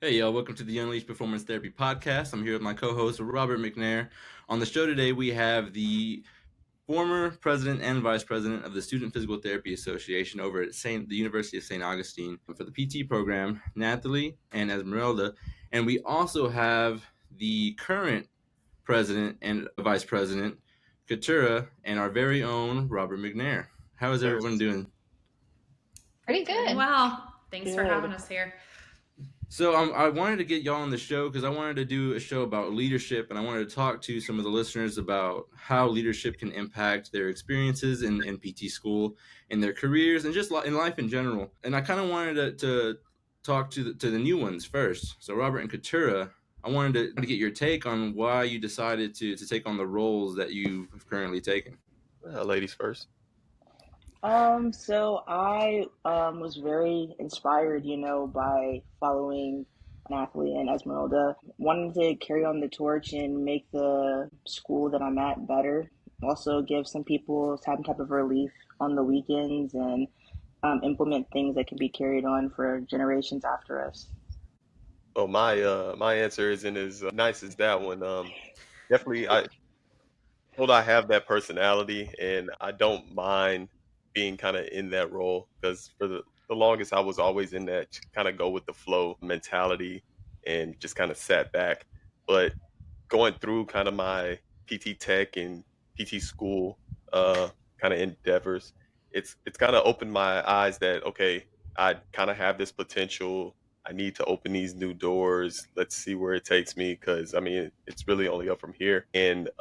Hey, y'all, welcome to the Unleashed Performance Therapy Podcast. I'm here with my co-host, Robert McNair. On the show today, we have the former president and vice president of the Student Physical Therapy Association over at the University of St. Augustine for the PT program, Nathalie and Esmeralda. And we also have the current president and vice president, Keturah, and our very own Robert McNair. How is everyone doing? Pretty good. Wow. Thanks for having us here. So I wanted to get y'all on the show because I wanted to do a show about leadership, and I wanted to talk to some of the listeners about how leadership can impact their experiences in PT school, in their careers, and just in life in general. And I kind of wanted to talk to the new ones first. So Robert and Keturah, I wanted to get your take on why you decided to take on the roles that you've currently taken. Ladies first. So I was very inspired, by following Nathalie and Esmeralda. Wanted to carry on the torch and make the school that I'm at better. Also give some people some type of relief on the weekends and implement things that can be carried on for generations after us. Oh, my answer isn't as nice as that one. Definitely, I have that personality, and I don't mind being kind of in that role because for the longest I was always in that kind of go with the flow mentality and just kind of sat back. But going through kind of my PT Tech and PT school kind of endeavors, it's kind of opened my eyes that okay, I kind of have this potential. I need to open these new doors. Let's see where it takes me because I mean it's really only up from here. And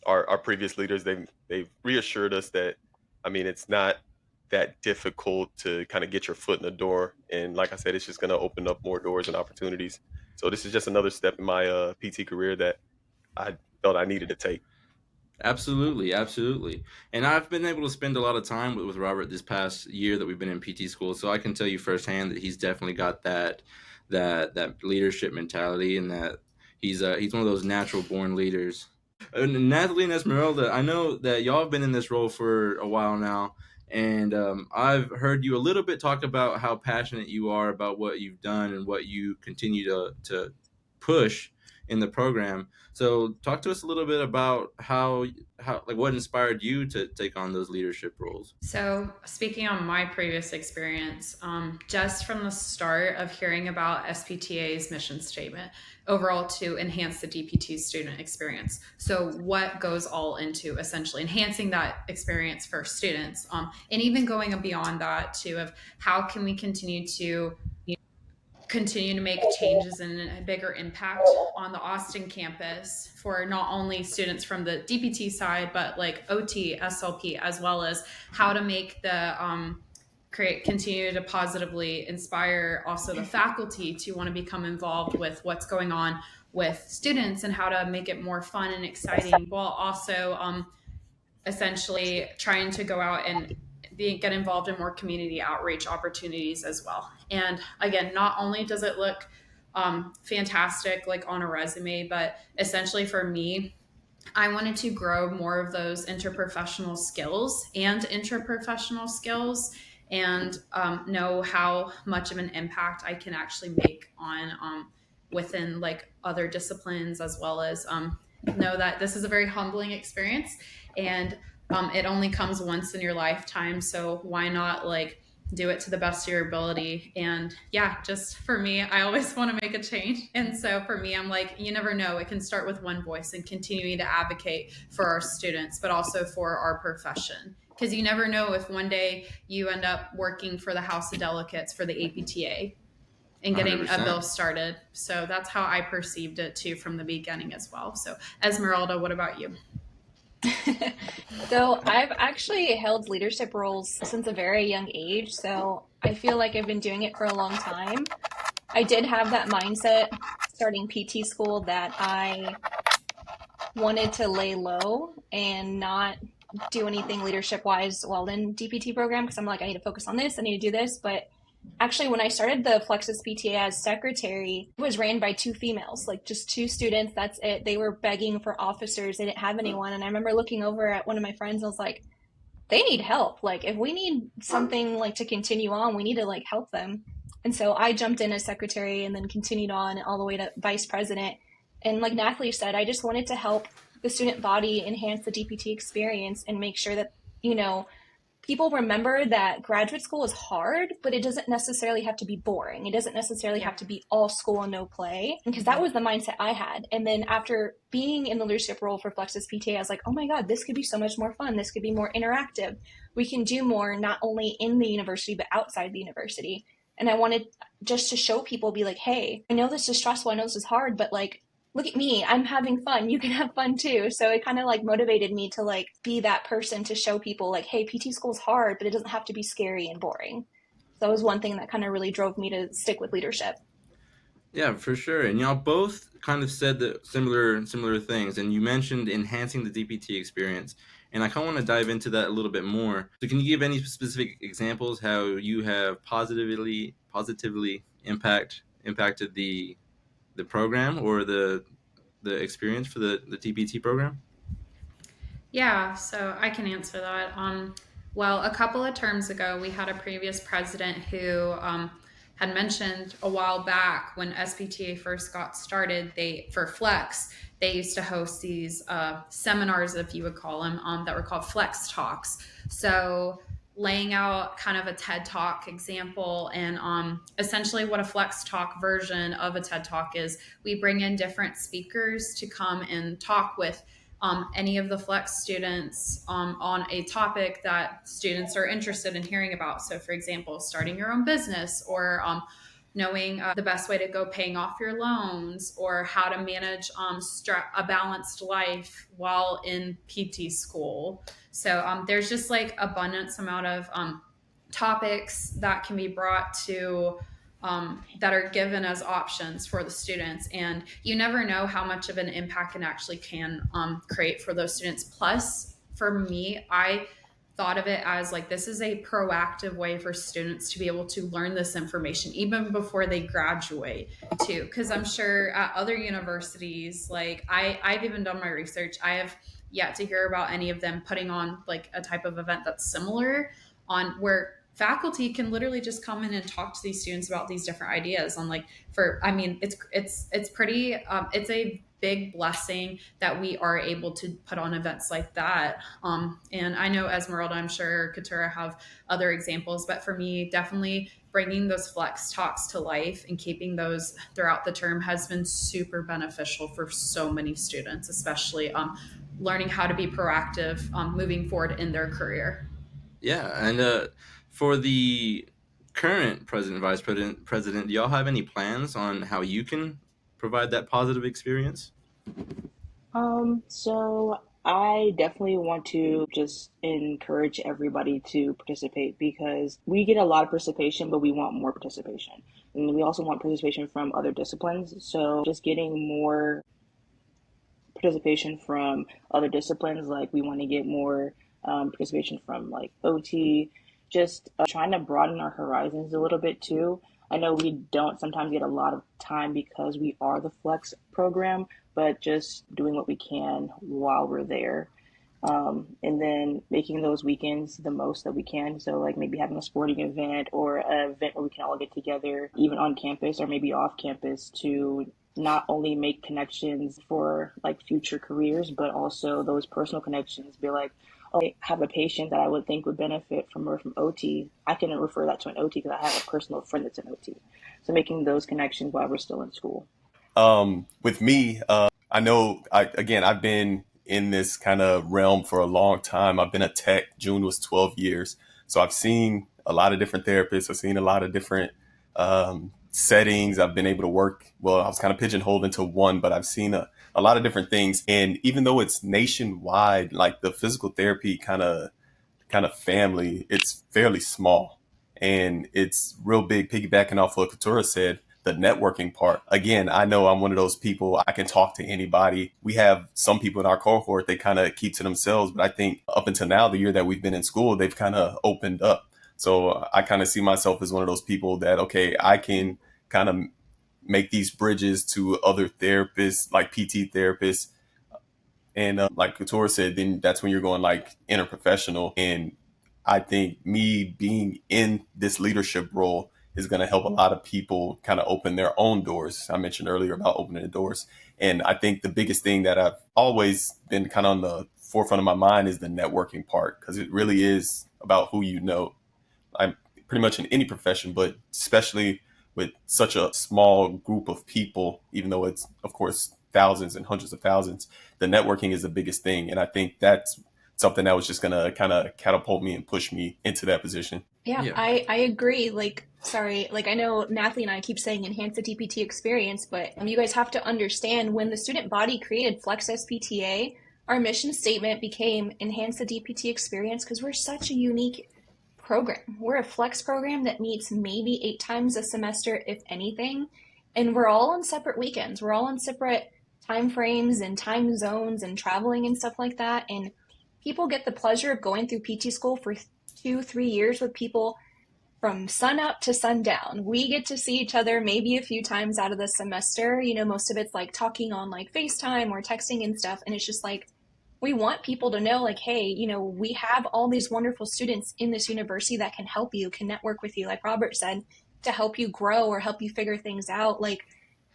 our previous leaders they've reassured us that I mean it's not that difficult to kind of get your foot in the door. And like I said, it's just going to open up more doors and opportunities. So this is just another step in my PT career that I felt I needed to take. Absolutely. And I've been able to spend a lot of time with Robert this past year that we've been in PT school. So I can tell you firsthand that he's definitely got that leadership mentality, and that he's one of those natural born leaders. And Nathalie and Esmeralda, I know that y'all have been in this role for a while now, and I've heard you a little bit talk about how passionate you are about what you've done and what you continue to push in the program. So talk to us a little bit about how like what inspired you to take on those leadership roles. So speaking on my previous experience, just from the start of hearing about SPTA's mission statement, overall to enhance the DPT student experience. So what goes all into essentially enhancing that experience for students, and even going beyond that too, of how can we continue to make changes and a bigger impact on the Austin campus for not only students from the DPT side, but like OT, SLP, as well as how to make the continue to positively inspire also the faculty to want to become involved with what's going on with students and how to make it more fun and exciting, while also essentially trying to go out and get involved in more community outreach opportunities as well. And again, not only does it look fantastic like on a resume, but essentially for me, I wanted to grow more of those interprofessional skills and intraprofessional skills, and know how much of an impact I can actually make on within like other disciplines, as well as know that this is a very humbling experience, and it only comes once in your lifetime. So why not like do it to the best of your ability? And yeah, just for me, I always want to make a change. And so for me, I'm like, you never know. It can start with one voice and continuing to advocate for our students, but also for our profession. Because you never know if one day you end up working for the House of Delegates for the APTA and getting 100%. A bill started. So that's how I perceived it too from the beginning as well. So Esmeralda, what about you? So I've actually held leadership roles since a very young age, so I feel like I've been doing it for a long time. I did have that mindset starting PT school that I wanted to lay low and not do anything leadership wise while in DPT program, because I'm like, I need to focus on this, I need to do this. But actually, when I started the Flexus PTA as secretary, it was ran by two females, like just two students. That's it. They were begging for officers. They didn't have anyone. And I remember looking over at one of my friends and I was like, they need help. Like if we need something like to continue on, we need to like help them. And so I jumped in as secretary and then continued on all the way to vice president. And like Nathalie said, I just wanted to help the student body enhance the DPT experience and make sure that, you know, people remember that graduate school is hard, but it doesn't necessarily have to be boring. It doesn't necessarily have to be all school and no play, because that was the mindset I had. And then after being in the leadership role for Flex SPTA, I was like, oh my God, this could be so much more fun. This could be more interactive. We can do more, not only in the university, but outside the university. And I wanted just to show people, be like, hey, I know this is stressful. I know this is hard, but like, look at me, I'm having fun, you can have fun too. So it kind of like motivated me to like be that person to show people like, hey, PT school's hard, but it doesn't have to be scary and boring. So that was one thing that kind of really drove me to stick with leadership. Yeah, for sure. And y'all both kind of said the similar things, and you mentioned enhancing the DPT experience. And I kind of want to dive into that a little bit more. So can you give any specific examples how you have positively impacted the program or the experience for the DPT program? Yeah, so I can answer that. Well, a couple of terms ago, we had a previous president who had mentioned a while back when SPTA first got started, for Flex, they used to host these seminars, if you would call them, that were called Flex Talks. So laying out kind of a TED Talk example, and essentially what a Flex Talk version of a TED Talk is, we bring in different speakers to come and talk with any of the Flex students on a topic that students are interested in hearing about. So for example, starting your own business, or knowing the best way to go paying off your loans, or how to manage a balanced life while in PT school. So there's just like abundance amount of topics that can be brought to that are given as options for the students, and you never know how much of an impact it actually can create for those students. Plus, for me, I thought of it as like, this is a proactive way for students to be able to learn this information even before they graduate too, because I'm sure at other universities, like I've even done my research, I have yet to hear about any of them putting on like a type of event that's similar, on where faculty can literally just come in and talk to these students about these different ideas on like, I mean, it's pretty it's a big blessing that we are able to put on events like that. And I know Esmeralda, I'm sure Keturah have other examples, but for me, definitely bringing those Flex Talks to life and keeping those throughout the term has been super beneficial for so many students, especially learning how to be proactive moving forward in their career. Yeah, and for the current president, vice president, do y'all have any plans on how you can provide that positive experience? So I definitely want to just encourage everybody to participate, because we get a lot of participation, but we want more participation. And we also want participation from other disciplines. So just getting more participation from other disciplines, like we want to get more participation from like OT, just trying to broaden our horizons a little bit too. I know we don't sometimes get a lot of time because we are the Flex program, but just doing what we can while we're there. And then making those weekends the most that we can. So, like maybe having a sporting event or an event where we can all get together, even on campus or maybe off campus, to not only make connections for like future careers, but also those personal connections. Be like, oh, I have a patient that I would think would benefit from OT. I can refer that to an OT because I have a personal friend that's an OT. So making those connections while we're still in school. With me, I know I've been in this kind of realm for a long time. I've been a tech. June was 12 years. So I've seen a lot of different therapists. I've seen a lot of different settings. I've been able to work. Well, I was kind of pigeonholed into one, but I've seen a lot of different things. And even though it's nationwide, like the physical therapy kind of family, it's fairly small, and it's real big. Piggybacking off what Keturah said, the networking part. Again, I know I'm one of those people. I can talk to anybody. We have some people in our cohort, they kind of keep to themselves, but I think up until now, the year that we've been in school, they've kind of opened up. So I kind of see myself as one of those people that, okay, I can kind of make these bridges to other therapists, like PT therapists. And like Couture said, then that's when you're going like interprofessional. And I think me being in this leadership role is going to help a lot of people kind of open their own doors. I mentioned earlier about opening the doors. And I think the biggest thing that I've always been kind of on the forefront of my mind is the networking part, because it really is about who you know. I'm pretty much in any profession, but especially with such a small group of people, even though it's, of course, thousands and hundreds of thousands, the networking is the biggest thing. And I think that's something that was just going to kind of catapult me and push me into that position. Yeah, Yeah. I agree. Like, sorry, like I know Nathalie and I keep saying enhance the DPT experience, but you guys have to understand when the student body created Flex SPTA, our mission statement became enhance the DPT experience because we're such a unique program. We're a flex program that meets maybe 8 times a semester, if anything, and we're all on separate weekends. We're all on separate time frames and time zones and traveling and stuff like that. And people get the pleasure of going through PT school for 2-3 years with people from sun up to sundown. We get to see each other maybe a few times out of the semester. You know, most of it's like talking on like FaceTime or texting and stuff. And it's just like, we want people to know, like, hey, you know, we have all these wonderful students in this university that can help you, can network with you, like Robert said, to help you grow or help you figure things out. Like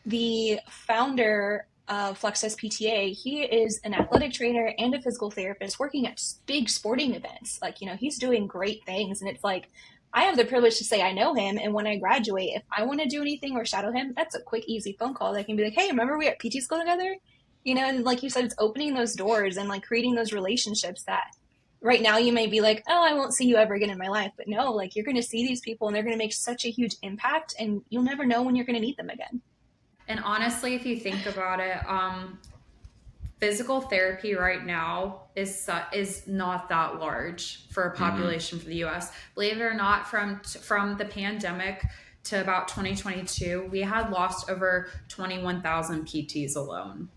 the founder of Flex SPTA, he is an athletic trainer and a physical therapist working at big sporting events. Like, you know, he's doing great things. And it's like, I have the privilege to say I know him. And when I graduate, if I want to do anything or shadow him, that's a quick, easy phone call. They can be like, hey, remember we were at PT school together? You know, and like you said, it's opening those doors and like creating those relationships that right now you may be like, oh, I won't see you ever again in my life. But no, like you're going to see these people and they're going to make such a huge impact and you'll never know when you're going to meet them again. And honestly, if you think about it, physical therapy right now is not that large for a population for the U.S. Believe it or not, from the pandemic to about 2022, we had lost over 21,000 PTs alone.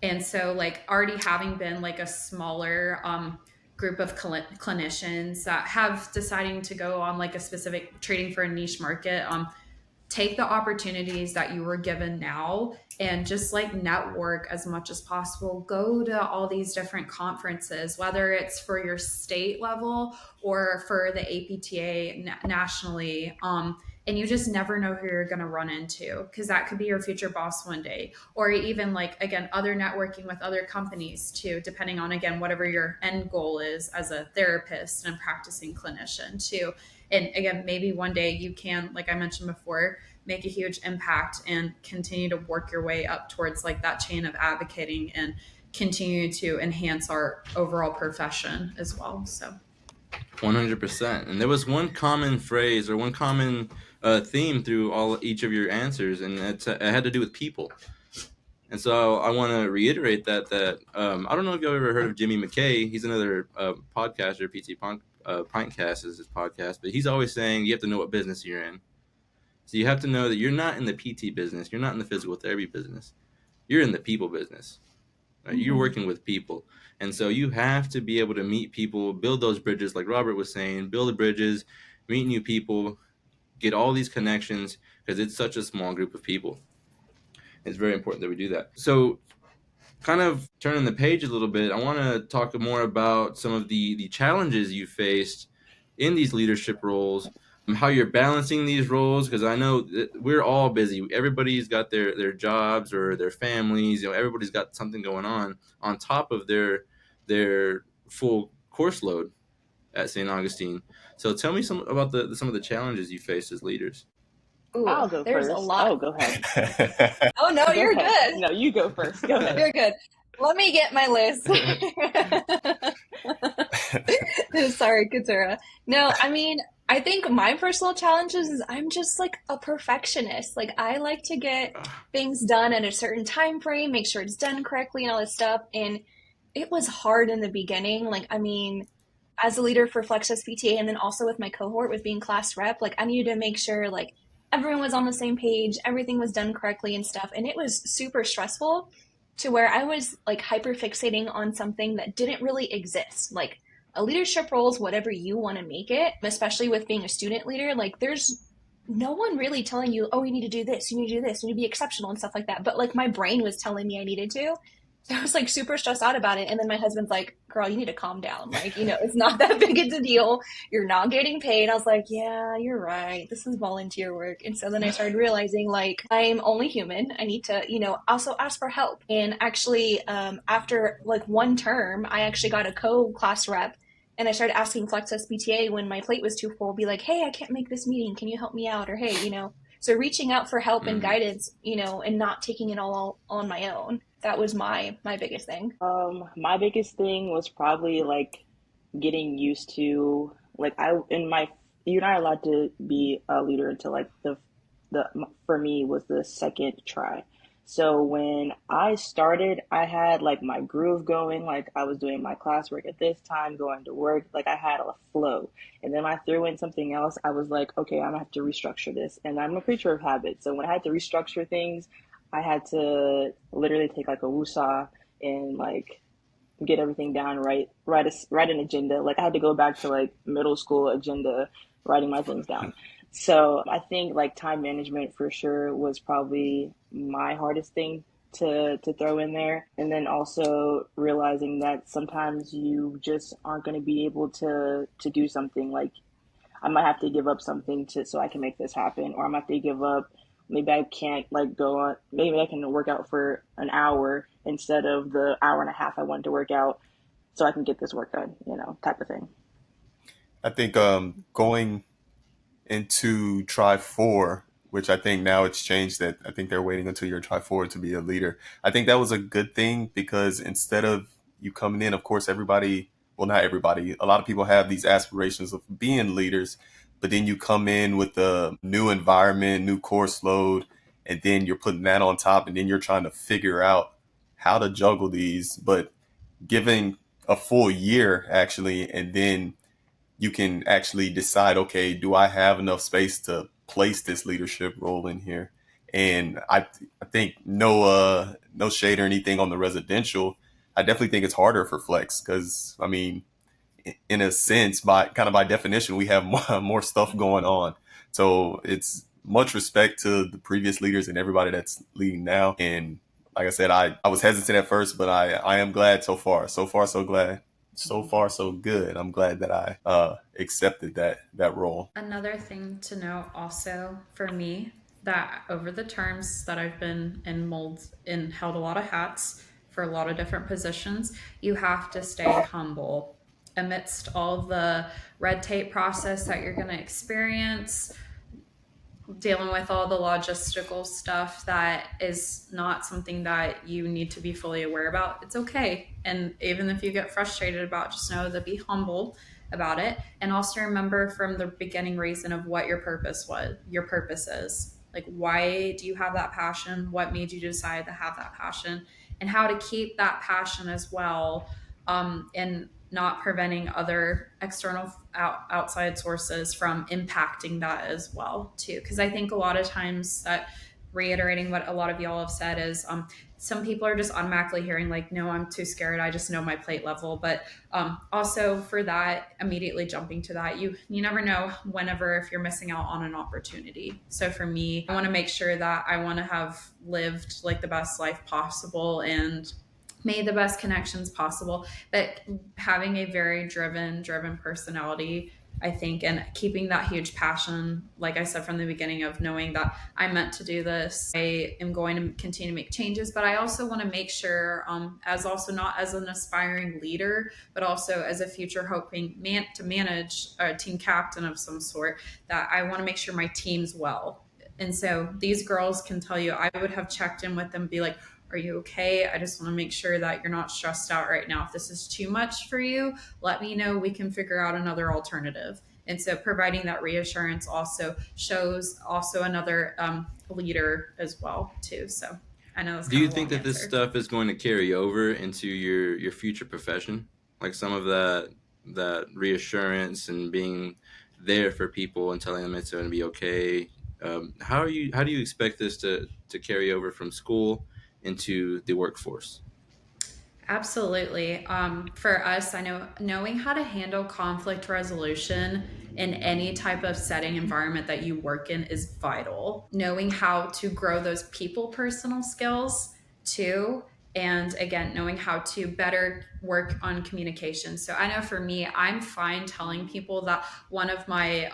And so like already having been like a smaller group of clinicians that have deciding to go on like a specific trading for a niche market, take the opportunities that you were given now and just like network as much as possible. Go to all these different conferences, whether it's for your state level or for the APTA nationally. And you just never know who you're going to run into, because that could be your future boss one day, or even like, again, other networking with other companies too, depending on, again, whatever your end goal is as a therapist and practicing clinician too. And again, maybe one day you can, like I mentioned before, make a huge impact and continue to work your way up towards like that chain of advocating and continue to enhance our overall profession as well. So 100%. And there was one common phrase or one common theme through each of your answers, and it had to do with people. And so I want to reiterate that I don't know if y'all ever heard of Jimmy McKay. He's another podcaster. Pintcast is his podcast, but he's always saying you have to know what business you're in. So you have to know that you're not in the PT business, you're not in the physical therapy business, you're in the people business. Right? You're working with people. And so you have to be able to meet people, build those bridges, like Robert was saying, build the bridges, meet new people, get all these connections, because it's such a small group of people. It's very important that we do that. So kind of turning the page a little bit, I want to talk more about some of the challenges you faced in these leadership roles, how you're balancing these roles, because I know that we're all busy. Everybody's got their jobs or their families. You know, everybody's got something going on top of their full course load at St. Augustine. So tell me some about some of the challenges you faced as leaders. Ooh, I'll go there's first. a lot. Oh, go ahead. Oh no, Go you're ahead. good. No, you go first. Go ahead. You're good. Let me get my list. Sorry, Keturah. No, I mean, I think my personal challenges is I'm just like a perfectionist. Like I like to get things done at a certain time frame, make sure it's done correctly and all this stuff. And it was hard in the beginning. Like, I mean, as a leader for Flex SPTA and then also with my cohort with being class rep, like I needed to make sure like everyone was on the same page, everything was done correctly and stuff. And it was super stressful to where I was like hyper fixating on something that didn't really exist. Like a leadership role is whatever you want to make it, especially with being a student leader. Like there's no one really telling you, oh, you need to do this, you need to do this, you need to be exceptional and stuff like that. But like my brain was telling me I needed to. So I was like super stressed out about it. And then my husband's like, girl, you need to calm down. Like, it's not that big a deal. You're not getting paid. I was like, yeah, you're right. This is volunteer work. And so then I started realizing like I'm only human. I need to, also ask for help. And actually, after like one term, I actually got a co-class rep. And I started asking Flex SPTA when my plate was too full, be like, hey, I can't make this meeting. Can you help me out? Or hey, so reaching out for help and Mm-hmm. guidance, and not taking it all on my own. That was my biggest thing. My biggest thing was probably like getting used to like I in my you're not allowed to be a leader until like the for me was the second try. So when I started, I had like my groove going, like I was doing my classwork at this time, going to work, like I had a flow. And then I threw in something else. I was like, okay, I'm gonna have to restructure this. And I'm a creature of habit. So when I had to restructure things, I had to literally take like a woosah and like get everything down right, write an agenda. Like I had to go back to like middle school agenda, writing my things down. So I think like time management for sure was probably my hardest thing to throw in there. And then also realizing that sometimes you just aren't going to be able to do something. Like I might have to give up something to so I can make this happen, or I might have to give up. Maybe I can't like go on. Maybe I can work out for an hour instead of the hour and a half I wanted to work out, so I can get this work done. Type of thing. I think going into try four, which I think now it's changed that I think they're waiting until you're try four to be a leader. I think that was a good thing because instead of you coming in, of course, everybody, well, not everybody, a lot of people have these aspirations of being leaders, but then you come in with a new environment, new course load, and then you're putting that on top, and then you're trying to figure out how to juggle these, but giving a full year actually, and then you can actually decide, okay, do I have enough space to place this leadership role in here? And I think no shade or anything on the residential. I definitely think it's harder for flex because I mean, in a sense, by definition, we have more stuff going on. So it's much respect to the previous leaders and everybody that's leading now. And like I said, I was hesitant at first, but I am glad so far. So far, so glad. So far, so good. I'm glad that I accepted that role. Another thing to note also for me that over the terms that I've been in molds and held a lot of hats for a lot of different positions, you have to stay humble amidst all the red tape process that you're going to experience, dealing with all the logistical stuff that is not something that you need to be fully aware about. It's okay. And even if you get frustrated about, just know to be humble about it. And also remember from the beginning reason of what your purpose is. Like, why do you have that passion? What made you decide to have that passion? And how to keep that passion as well, and not preventing other external outside sources from impacting that as well too, because I think a lot of times that, reiterating what a lot of y'all have said, is some people are just automatically hearing like, no, I'm too scared, I just know my plate level. But also for that, immediately jumping to that, you never know whenever if you're missing out on an opportunity. So for me, I want to make sure that I want to have lived like the best life possible and made the best connections possible, but having a very driven personality, I think, and keeping that huge passion, like I said from the beginning, of knowing that I'm meant to do this. I am going to continue to make changes, but I also want to make sure, as also not as an aspiring leader, but also as a future hoping to manage a team captain of some sort, that I want to make sure my team's well. And so these girls can tell you, I would have checked in with them, be like, are you okay? I just want to make sure that you're not stressed out right now. If this is too much for you, let me know. We can figure out another alternative. And so providing that reassurance also shows also another leader as well too. So I know it's Do kind you of a think long that this answer. stuff is going to carry over into your future profession? Like some of that reassurance and being there for people and telling them it's going to be okay. How do you expect this to carry over from school into the workforce? Absolutely. For us, I know knowing how to handle conflict resolution in any type of setting environment that you work in is vital. Knowing how to grow those people personal skills too and again, knowing how to better work on communication. So I know for me, I'm fine telling people that one of my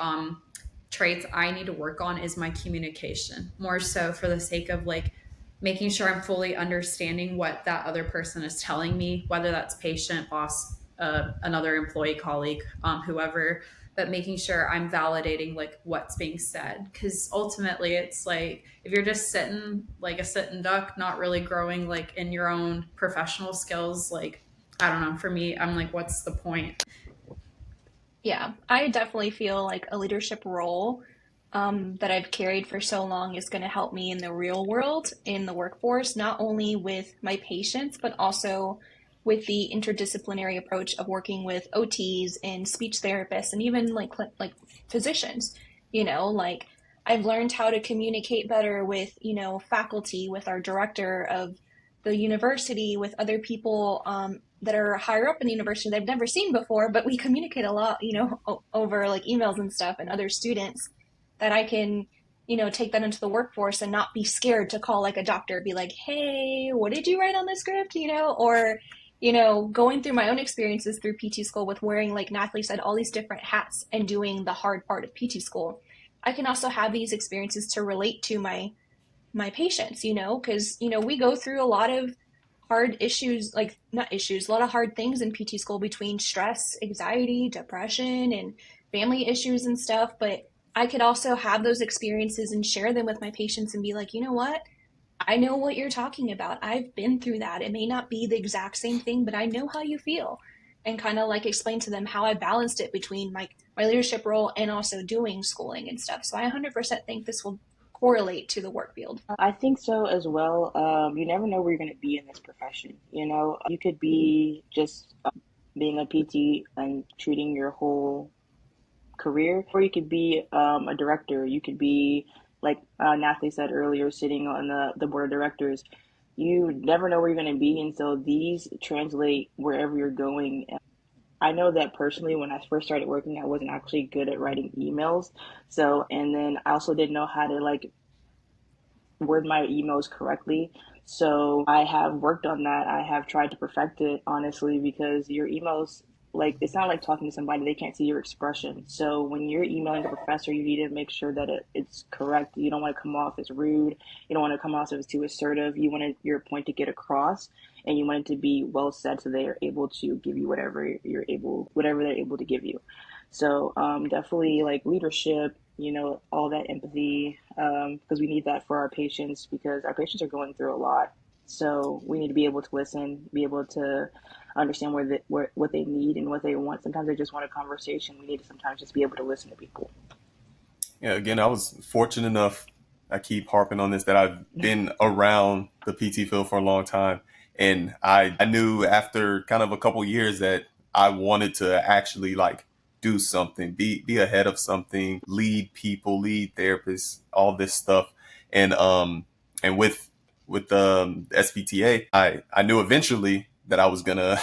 traits I need to work on is my communication, more so for the sake of like making sure I'm fully understanding what that other person is telling me, whether that's patient, boss, another employee, colleague, whoever, but making sure I'm validating like what's being said. Because ultimately, it's like if you're just sitting like a sitting duck, not really growing like in your own professional skills, like I don't know. For me, I'm like, what's the point? Yeah, I definitely feel like a leadership role that I've carried for so long is going to help me in the real world, in the workforce, not only with my patients, but also with the interdisciplinary approach of working with OTs and speech therapists and even like physicians. Like I've learned how to communicate better with, faculty, with our director of the university, with other people that are higher up in the university that I've never seen before, but we communicate a lot, over like emails and stuff, and other students that I can, take that into the workforce and not be scared to call like a doctor, be like, hey, what did you write on the script? Or, going through my own experiences through PT school with wearing, like Nathalie said, all these different hats and doing the hard part of PT school. I can also have these experiences to relate to my patients, because, we go through a lot of hard issues, like not issues, a lot of hard things in PT school between stress, anxiety, depression, and family issues and stuff. But I could also have those experiences and share them with my patients and be like, you know what? I know what you're talking about. I've been through that. It may not be the exact same thing, but I know how you feel. And kind of like explain to them how I balanced it between my leadership role and also doing schooling and stuff. So I 100% think this will correlate to the work field. I think so as well. You never know where you're going to be in this profession. You could be just being a PT and treating your whole career, or you could be a director. You could be, like Nathalie said earlier, sitting on the board of directors. You never know where you're going to be, and so these translate wherever you're going. I know that personally, when I first started working, I wasn't actually good at writing emails. So, and then I also didn't know how to like word my emails correctly. So I have worked on that. I have tried to perfect it, honestly, because your emails, like, it's not like talking to somebody, they can't see your expression. So when you're emailing a professor, you need to make sure that it's correct. You don't want to come off as rude. You don't want to come off as too assertive. You want your point to get across, and you want it to be well said so they are able to give you whatever they're able to give you. So definitely like leadership, all that empathy, because we need that for our patients, because our patients are going through a lot. So we need to be able to listen, be able to understand what they need and what they want. Sometimes they just want a conversation. We need to sometimes just be able to listen to people. Yeah, again, I was fortunate enough, I keep harping on this, that I've been around the PT field for a long time. And I knew after kind of a couple years that I wanted to actually like do something, be ahead of something, lead people, lead therapists, all this stuff. And with the SPTA, I knew eventually that I was gonna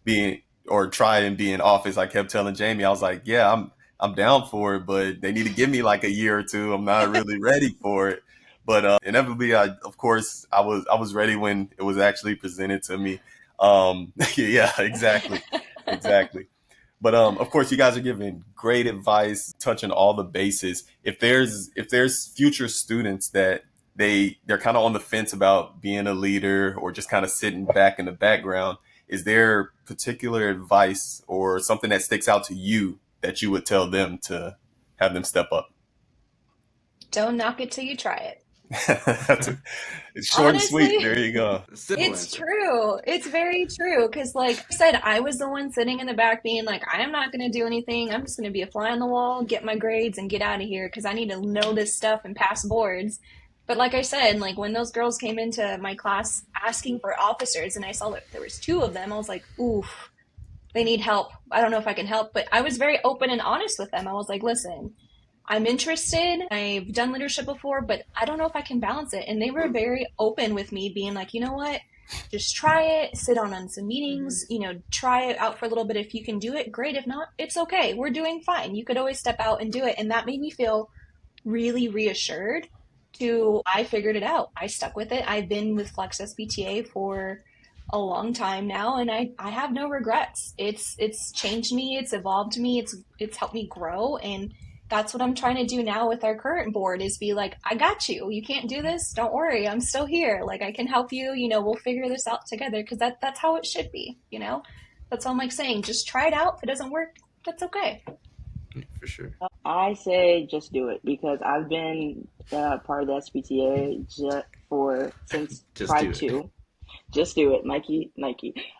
be or try and be in office. I kept telling Jamie, I was like, yeah, I'm down for it, but they need to give me like a year or two. I'm not really ready for it. But inevitably, of course, I was ready when it was actually presented to me. Yeah, exactly, exactly. But of course, you guys are giving great advice, touching all the bases. If there's future students that they're kind of on the fence about being a leader or just kind of sitting back in the background, is there particular advice or something that sticks out to you that you would tell them to have them step up? Don't knock it till you try it. It's short and sweet. Honestly, There you go. Simple it's answer. true. It's very true. Because, like I said, I was the one sitting in the back being like, I'm not going to do anything. I'm just going to be a fly on the wall, get my grades, and get out of here because I need to know this stuff and pass boards. But like I said, like when those girls came into my class asking for officers and I saw that there was two of them, I was like, oof, they need help. I don't know if I can help. But I was very open and honest with them. I was like, listen, I'm interested. I've done leadership before, but I don't know if I can balance it. And they were very open with me being like, you know what? Just try it, sit on some meetings, try it out for a little bit. If you can do it, great. If not, it's okay. We're doing fine. You could always step out and do it. And that made me feel really reassured I figured it out. I stuck with it. I've been with Flex SPTA for a long time now, and I have no regrets. It's changed me, it's evolved me, it's helped me grow, and that's what I'm trying to do now with our current board is be like, I got you. You can't do this. Don't worry. I'm still here. Like I can help you. We'll figure this out together because that's how it should be. That's all I'm like saying. Just try it out. If it doesn't work, that's okay. For sure. I say just do it because I've been part of the SPTA since Just Pride do it. 2. Just do it, Nike.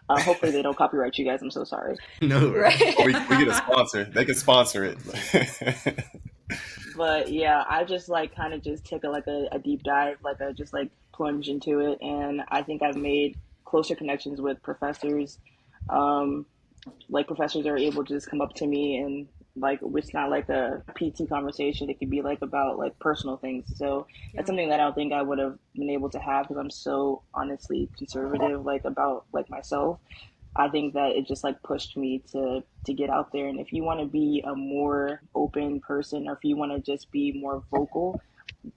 Hopefully they don't copyright you guys. I'm so sorry. No, Right. We get a sponsor. They can sponsor it. But yeah, I just like kind of just took a deep dive, just like plunge into it, and I think I've made closer connections with professors. Um, like professors are able to just come up to me and like it's not like a PT conversation. It could be like about like personal things. So that's something that I don't think I would have been able to have because I'm so honestly conservative like about like myself. I think that it just like pushed me to get out there. And if you want to be a more open person, or if you want to just be more vocal,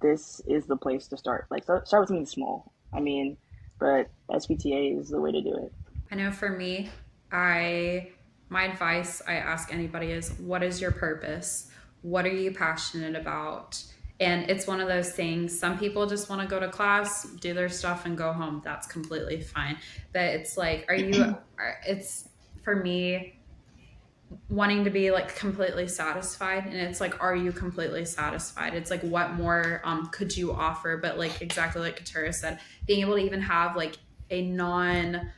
this is the place to start. Like start with something small. I mean, but SPTA is the way to do it. I know for me, my advice I ask anybody is, what is your purpose? What are you passionate about? And it's one of those things, some people just want to go to class, do their stuff and go home. That's completely fine. But it's like, it's for me, wanting to be like completely satisfied, and it's like, are you completely satisfied? It's like, what more could you offer? But like exactly like Keturah said, being able to even have like a non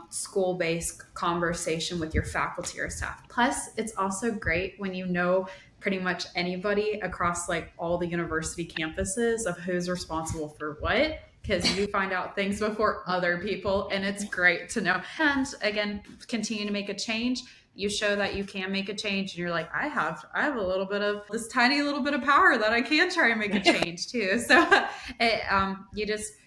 school-based conversation with your faculty or staff. Plus, it's also great when you know pretty much anybody across like all the university campuses of who's responsible for what, because you find out things before other people, and it's great to know. And again, continue to make a change. You show that you can make a change, and you're like, I have a little bit of this tiny little bit of power that I can try and make a change too. So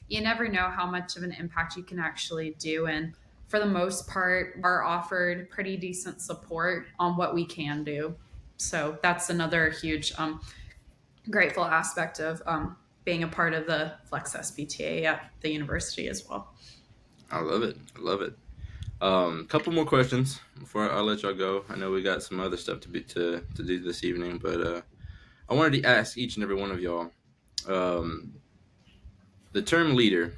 you never know how much of an impact you can actually do. And for the most part, are offered pretty decent support on what we can do. So that's another huge grateful aspect of being a part of the Flex SPTA at the university as well. I love it. Couple more questions before I let y'all go. I know we got some other stuff to do this evening, but I wanted to ask each and every one of y'all. The term leader,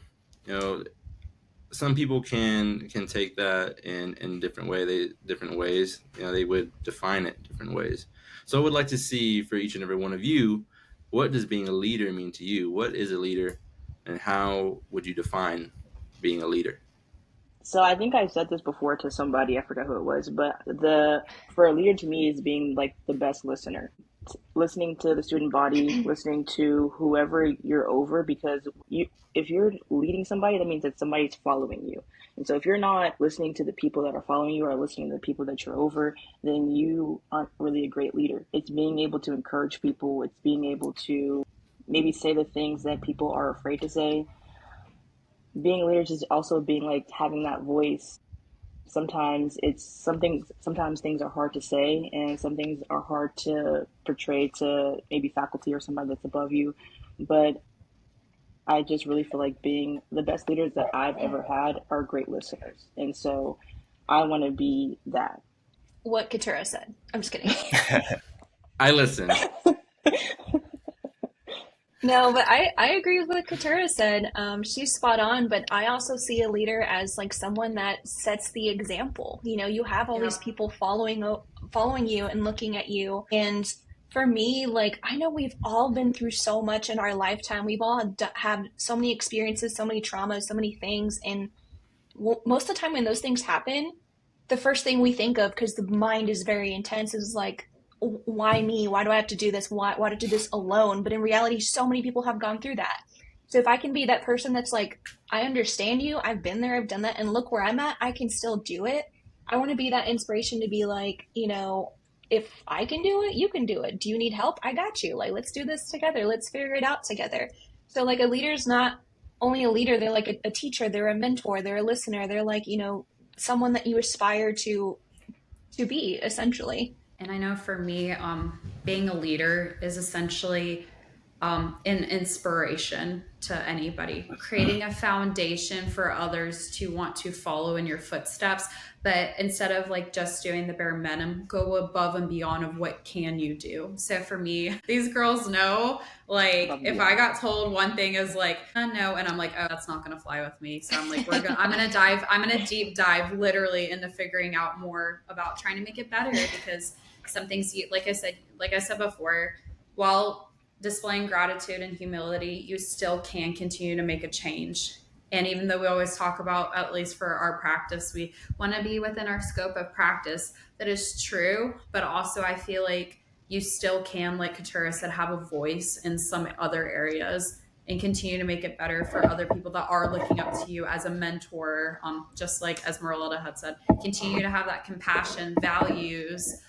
some people can take that in different ways. They would define it different ways. So I would like to see for each and every one of you, what does being a leader mean to you? What is a leader, and how would you define being a leader? So I think I said this before to somebody, I forgot who it was, but for a leader to me is being like the best listener. Listening to the student body, listening to whoever you're over, because if you're leading somebody, that means that somebody's following you. And so if you're not listening to the people that are following you or listening to the people that you're over, then you aren't really a great leader. It's being able to encourage people. It's being able to maybe say the things that people are afraid to say. Being a leader is also being like having that voice. Sometimes sometimes things are hard to say, and some things are hard to portray to maybe faculty or somebody that's above you. But I just really feel like being the best leaders that I've ever had are great listeners. And so I want to be that. What Keturah said. I'm just kidding. I listened. No, but I agree with what Keturah said. She's spot on, but I also see a leader as like someone that sets the example. You have all these people following you and looking at you. And for me, like, I know we've all been through so much in our lifetime. We've all had so many experiences, so many traumas, so many things. And most of the time when those things happen, the first thing we think of, because the mind is very intense, is like, why me? Why do I have to do this? Why do I do this alone? But in reality, so many people have gone through that. So if I can be that person that's like, I understand you, I've been there, I've done that, and look where I'm at, I can still do it. I want to be that inspiration to be like, if I can do it, you can do it. Do you need help? I got you. Like, let's do this together. Let's figure it out together. So like a leader's not only a leader, they're like a teacher, they're a mentor, they're a listener, they're like, someone that you aspire to be, essentially. And I know for me, being a leader is essentially an inspiration to anybody, creating a foundation for others to want to follow in your footsteps. But instead of like just doing the bare minimum, go above and beyond of what can you do. So for me, these girls know, like, if I got told one thing is like, no, and I'm like, oh, that's not going to fly with me. So I'm like, I'm going to deep dive literally into figuring out more about trying to make it better, because some things, like I said before, while displaying gratitude and humility, you still can continue to make a change. And even though we always talk about, at least for our practice, we want to be within our scope of practice, that is true. But also, I feel like you still can, like Keturah said, have a voice in some other areas and continue to make it better for other people that are looking up to you as a mentor. Just like Esmeralda had said, continue to have that compassion, values,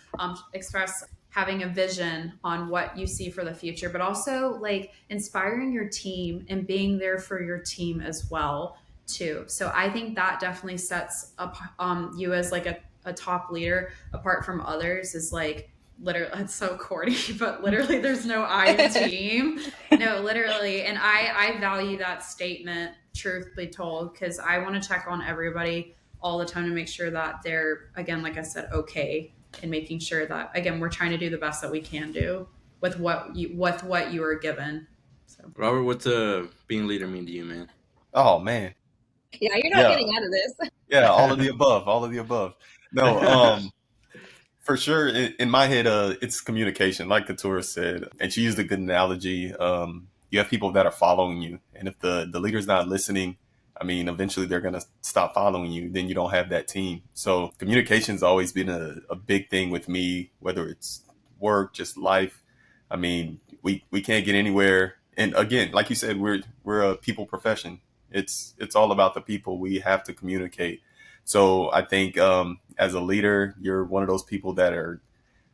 express having a vision on what you see for the future, but also like inspiring your team and being there for your team as well too. So I think that definitely sets up you as like a top leader apart from others, is like, literally, it's so corny, but literally there's no I in team. No, literally. And I value that statement, truth be told, because I want to check on everybody all the time to make sure that they're, again, like I said, okay, and making sure that, again, we're trying to do the best that we can do with what you are given. So, Robert, what's being a leader mean to you, man? Oh man. Yeah, you're not getting out of this. Yeah, all of the above, all of the above. No, for sure, in my head, it's communication, like Keturah said, and she used a good analogy. You have people that are following you, and if the leader's not listening, I mean, eventually they're gonna stop following you. Then you don't have that team. So communication's always been a big thing with me, whether it's work, just life. I mean, we can't get anywhere. And again, like you said, we're a people profession. It's all about the people. We have to communicate. So I think as a leader, you're one of those people that are,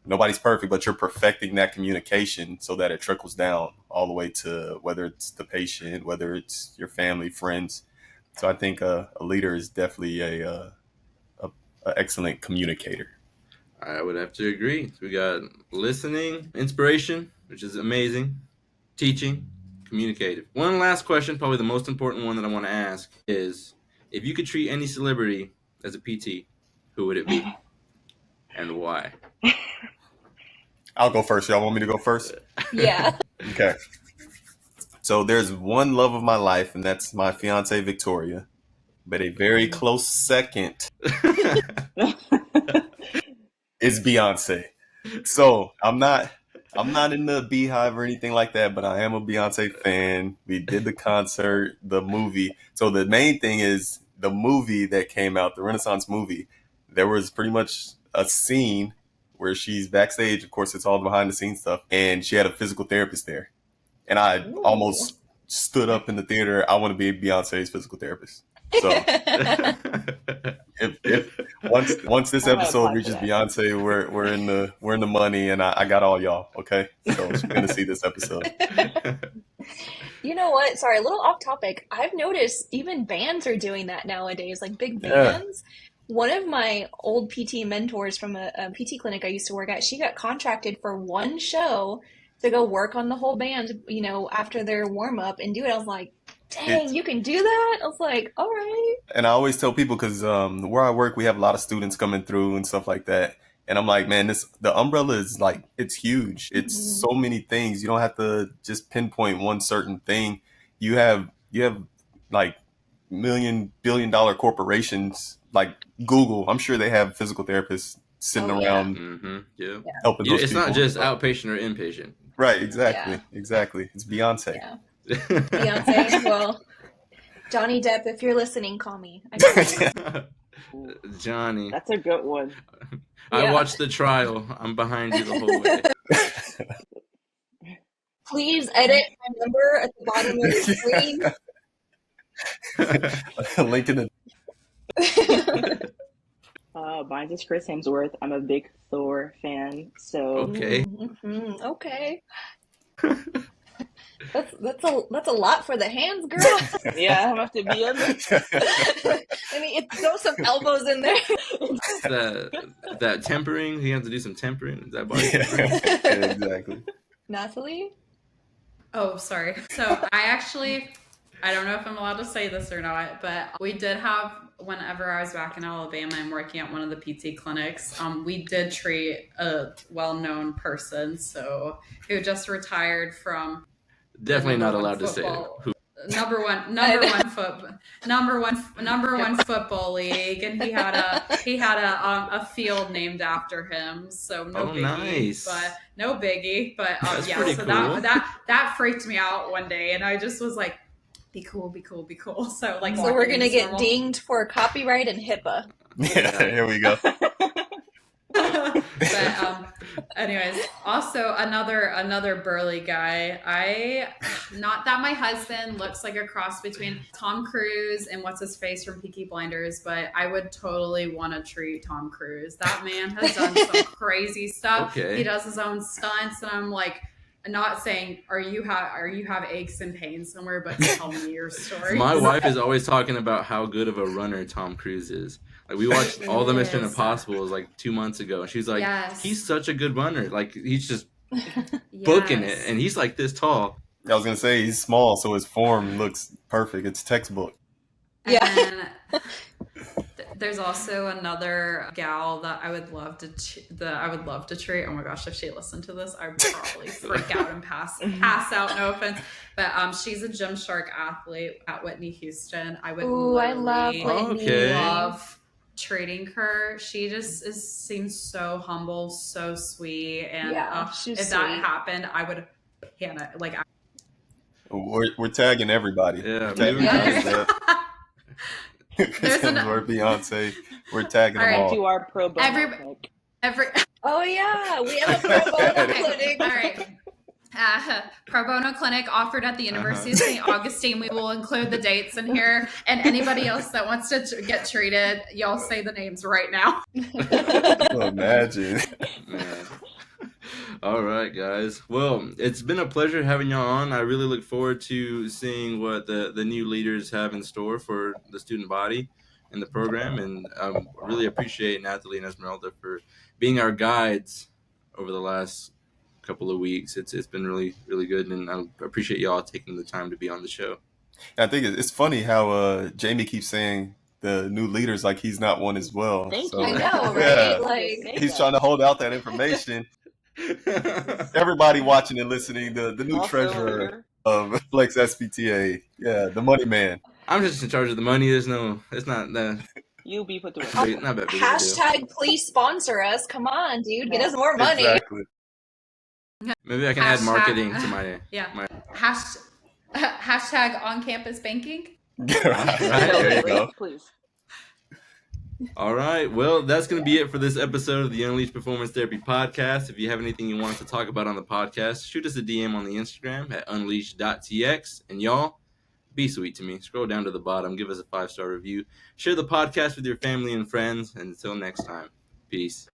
nobody's perfect, but you're perfecting that communication so that it trickles down all the way to whether it's the patient, whether it's your family, friends. So I think a leader is definitely a excellent communicator. I would have to agree. We got listening, inspiration, which is amazing, teaching, communicative. One last question, probably the most important one that I want to ask, is if you could treat any celebrity as a PT, who would it be and why? I'll go first. Y'all want me to go first? Yeah. Okay. So there's one love of my life, and that's my fiance, Victoria. But a very close second is Beyonce. So I'm not in the Beehive or anything like that, but I am a Beyonce fan. We did the concert, the movie. So the main thing is the movie that came out, the Renaissance movie. There was pretty much a scene where she's backstage. Of course, it's all behind the scenes stuff. And she had a physical therapist there. And I almost stood up in the theater. I want to be Beyonce's physical therapist. So if once this episode reaches Beyonce, we're in the money, and I got all y'all. Okay, so she's gonna see this episode. You know what? Sorry, a little off topic. I've noticed even bands are doing that nowadays, like big bands. Yeah. One of my old PT mentors from a PT clinic I used to work at, she got contracted for one show to go work on the whole band, you know, after their warm up and do it. I was like, dang, you can do that? I was like, all right. And I always tell people, because where I work, we have a lot of students coming through and stuff like that. And I'm like, man, the umbrella is like, it's huge. It's so many things. You don't have to just pinpoint one certain thing. You have like billion-dollar corporations like Google. I'm sure they have physical therapists sitting around helping those it's people. Not just outpatient or inpatient. Right, exactly. It's Beyonce. Yeah. Beyonce, well, Johnny Depp, if you're listening, call me. Johnny. That's a good one. I watched the trial. I'm behind you the whole way. Please edit my number at the bottom of the screen. Link in the... Mine is Chris Hemsworth. I'm a big Thor fan, so... Okay. Okay. That's a lot for the hands, girl. Yeah, I have to be in there. I mean, throw some elbows in there. that tempering, you have to do some tempering. Is that body? Yeah, exactly. Nathalie? Oh, sorry. So I don't know if I'm allowed to say this or not, but we did have, whenever I was back in Alabama and working at one of the PT clinics, we did treat a well-known person. So who just retired from the Definitely not allowed to say who. number one football league, and he had a field named after him. So no Oh, biggie, nice. but no biggie. But That's yeah, pretty so cool. that freaked me out one day, and I just was like, be cool, be cool, be cool. So like, So we're gonna get normal. dinged for copyright and HIPAA. Yeah, here we go. But anyways, also another burly guy. Not that my husband looks like a cross between Tom Cruise and what's his face from Peaky Blinders, but I would totally want to treat Tom Cruise. That man has done some crazy stuff. Okay. He does his own stunts, and I'm like, not saying are you have aches and pains somewhere, but tell me your story. My wife is always talking about how good of a runner Tom Cruise is. Like, we watched all the Mission Impossibles like 2 months ago, and she's like, Yes. he's such a good runner. Like, he's just booking it, and he's like this tall. I was gonna say he's small, so his form looks perfect. It's textbook. Yeah. There's also another gal that I would love to treat. Oh my gosh, if she listened to this, I'd probably freak out and pass out. No offense, but she's a Gymshark athlete at Whitney Houston. I would I love Whitney. love treating her. She just seems so humble, so sweet, and if that happened, I would panic. Like, We're tagging everybody. Yeah, there's We're Beyonce. We're tagging them all. To our pro bono clinic. Oh yeah, we have a pro bono clinic. All right. Pro bono clinic offered at the University of St. Augustine. We will include the dates in here, and anybody else that wants to get treated, y'all say the names right now. Imagine. Man. All right, guys. Well, it's been a pleasure having y'all on. I really look forward to seeing what the new leaders have in store for the student body and the program. And I really appreciate Nathalie and Esmeralda for being our guides over the last couple of weeks. It's been really, really good, and I appreciate y'all taking the time to be on the show. I think it's funny how Jamie keeps saying the new leaders like he's not one as well. Thank you. I know, right? Yeah. Like, He's trying to hold out that information. Everybody watching and listening, the new Also, treasurer of Flex SPTA. Yeah, the money man. I'm just in charge of the money. It's not that. you'll be put to work. Not that big of a deal. hashtag please sponsor us. Come on, dude, get us more money. Exactly. Maybe I can add marketing to my Hashtag on campus banking. Right, there you go. Please. All right. Well, that's going to be it for this episode of the Unleashed Performance Therapy Podcast. If you have anything you want us to talk about on the podcast, shoot us a DM on the Instagram at unleashed.tx. And y'all, be sweet to me. Scroll down to the bottom. Give us a 5-star review. Share the podcast with your family and friends. And until next time, peace.